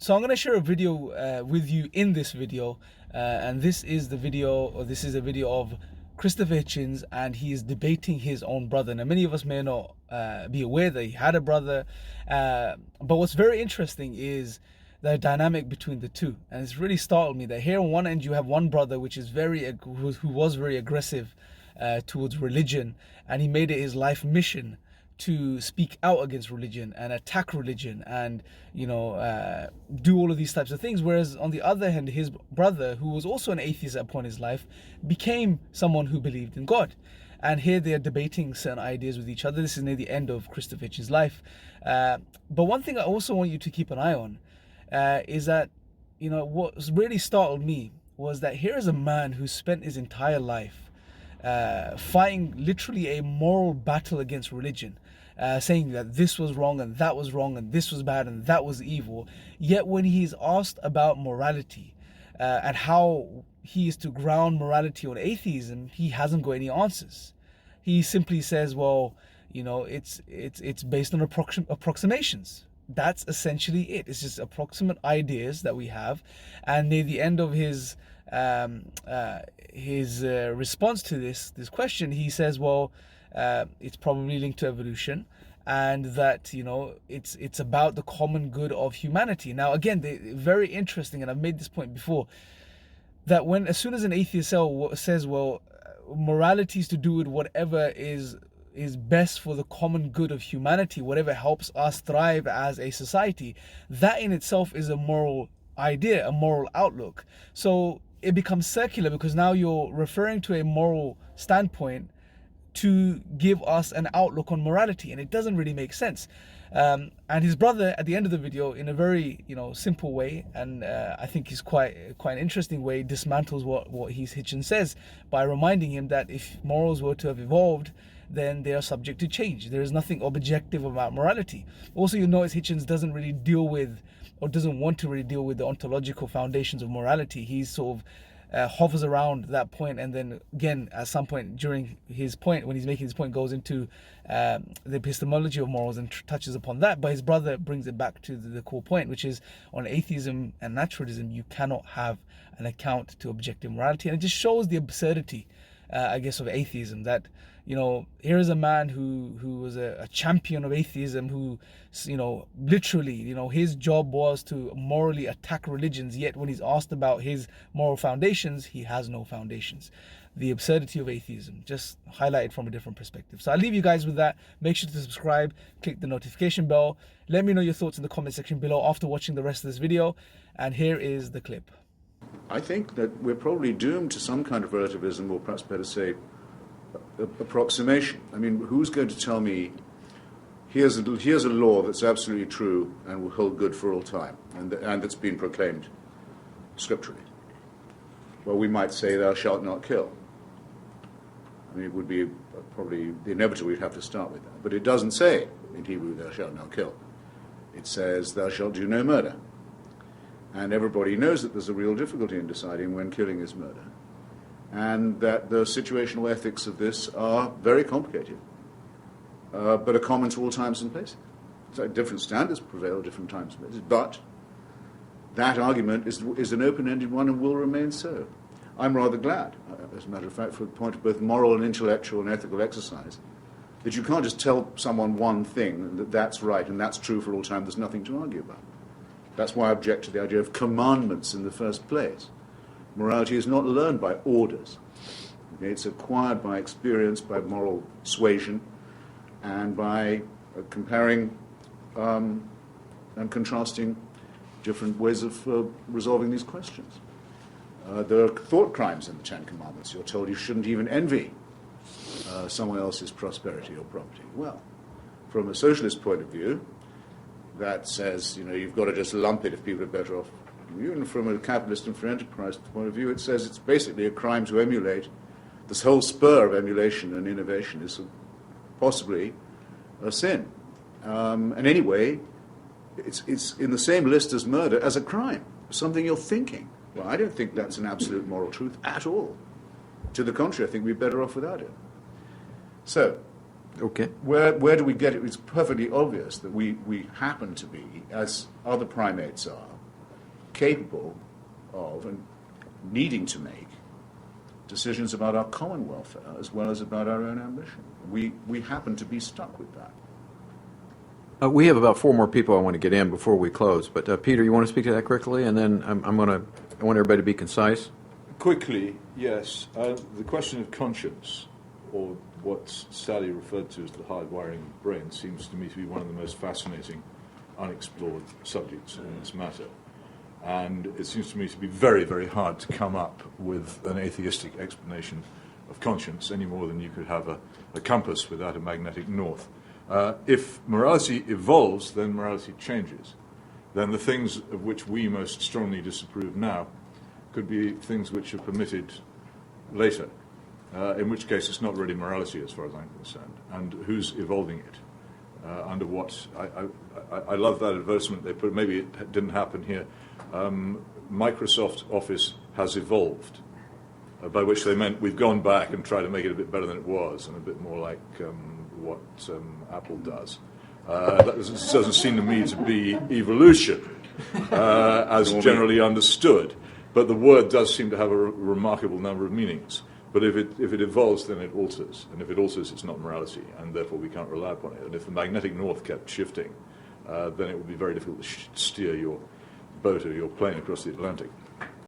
So I'm going to share a video with you in this video, and this is a video of Christopher Hitchens, and he is debating his own brother. Now, many of us may not be aware that he had a brother, but what's very interesting is the dynamic between the two, and it's really startled me that here on one end you have one brother which is who was very aggressive towards religion, and he made it his life mission to speak out against religion and attack religion and do all of these types of things, whereas on the other hand his brother, who was also an atheist at a point in his life, became someone who believed in God. And here they are debating certain ideas with each other. This is near the end of Christopher Hitchens' life, but one thing I also want you to keep an eye on is that what really startled me was that here is a man who spent his entire life fighting literally a moral battle against religion, saying that this was wrong and that was wrong and this was bad and that was evil. Yet when he's asked about morality and how he is to ground morality on atheism, he hasn't got any answers. He simply says, well, it's based on approximations. That's essentially it. It's just approximate ideas that we have, and near the end of his response to this question, he says, well, it's probably linked to evolution, and that it's about the common good of humanity. Now, again, very interesting, and I've made this point before, that as soon as an atheist says, well, morality is to do with whatever is best for the common good of humanity, whatever helps us thrive as a society, that in itself is a moral idea, a moral outlook. So it becomes circular, because now you're referring to a moral standpoint to give us an outlook on morality, and it doesn't really make sense. And his brother, at the end of the video, in a very simple way, and I think he's quite an interesting way, dismantles what Hitchens says by reminding him that if morals were to have evolved, then they are subject to change. There is nothing objective about morality. Also, you notice Hitchens doesn't really deal with, or doesn't want to really deal with, the ontological foundations of morality. He's sort of hovers around that point, and then again at some point during his point, when he's making his point, goes into the epistemology of morals and touches upon that. But his brother brings it back to the core point, which is on atheism and naturalism, you cannot have an account to objective morality. And it just shows the absurdity, I guess, of atheism, that here is a man who was a champion of atheism, who literally his job was to morally attack religions, yet when he's asked about his moral foundations, he has no foundations. The absurdity of atheism, just highlighted from a different perspective. So I'll leave you guys with that. Make sure to subscribe, click the notification bell. Let me know your thoughts in the comment section below after watching the rest of this video, and here is the clip. I think that we're probably doomed to some kind of relativism, or perhaps better say approximation. I mean, who's going to tell me here's a law that's absolutely true and will hold good for all time, and that's been proclaimed scripturally? Well, we might say, thou shalt not kill. I mean, it would be probably the inevitable we'd have to start with that. But it doesn't say in Hebrew, thou shalt not kill. It says, thou shalt do no murder. And everybody knows that there's a real difficulty in deciding when killing is murder, and that the situational ethics of this are very complicated, but are common to all times and places. So different standards prevail at different times and places, but that argument is an open-ended one and will remain so. I'm rather glad, as a matter of fact, for the point of both moral and intellectual and ethical exercise, that you can't just tell someone one thing, that that's right and that's true for all time, there's nothing to argue about. That's why I object to the idea of commandments in the first place. Morality is not learned by orders. Okay? It's acquired by experience, by moral suasion, and by comparing and contrasting different ways of resolving these questions. There are thought crimes in the Ten Commandments. You're told you shouldn't even envy someone else's prosperity or property. Well, from a socialist point of view, that says, you've got to just lump it if people are better off. Even from a capitalist and free enterprise point of view, it says it's basically a crime to emulate. This whole spur of emulation and innovation is possibly a sin. And anyway, it's in the same list as murder as a crime, something you're thinking. Well, I don't think that's an absolute moral truth at all. To the contrary, I think we're better off without it. So, okay, where do we get it? It's perfectly obvious that we happen to be, as other primates are, capable of and needing to make decisions about our common welfare as well as about our own ambition. We happen to be stuck with that. We have about 4 more people I want to get in before we close. But Peter, you want to speak to that quickly, and then I want everybody to be concise. Quickly, yes. The question of conscience, or what Sally referred to as the hardwiring of the brain, seems to me to be one of the most fascinating, unexplored subjects in this matter. And it seems to me to be very, very hard to come up with an atheistic explanation of conscience any more than you could have a compass without a magnetic north. If morality evolves, then morality changes. Then the things of which we most strongly disapprove now could be things which are permitted later, in which case it's not really morality as far as I'm concerned. And who's evolving it? Under what? I love that advertisement they put. Maybe it didn't happen here. Microsoft Office has evolved, by which they meant we've gone back and tried to make it a bit better than it was, and a bit more like what Apple does. That doesn't seem to me to be evolution, as generally understood. But the word does seem to have a remarkable number of meanings. But if it evolves, then it alters. And if it alters, it's not morality, and therefore we can't rely upon it. And if the magnetic north kept shifting, then it would be very difficult to steer your boat or your plane across the Atlantic.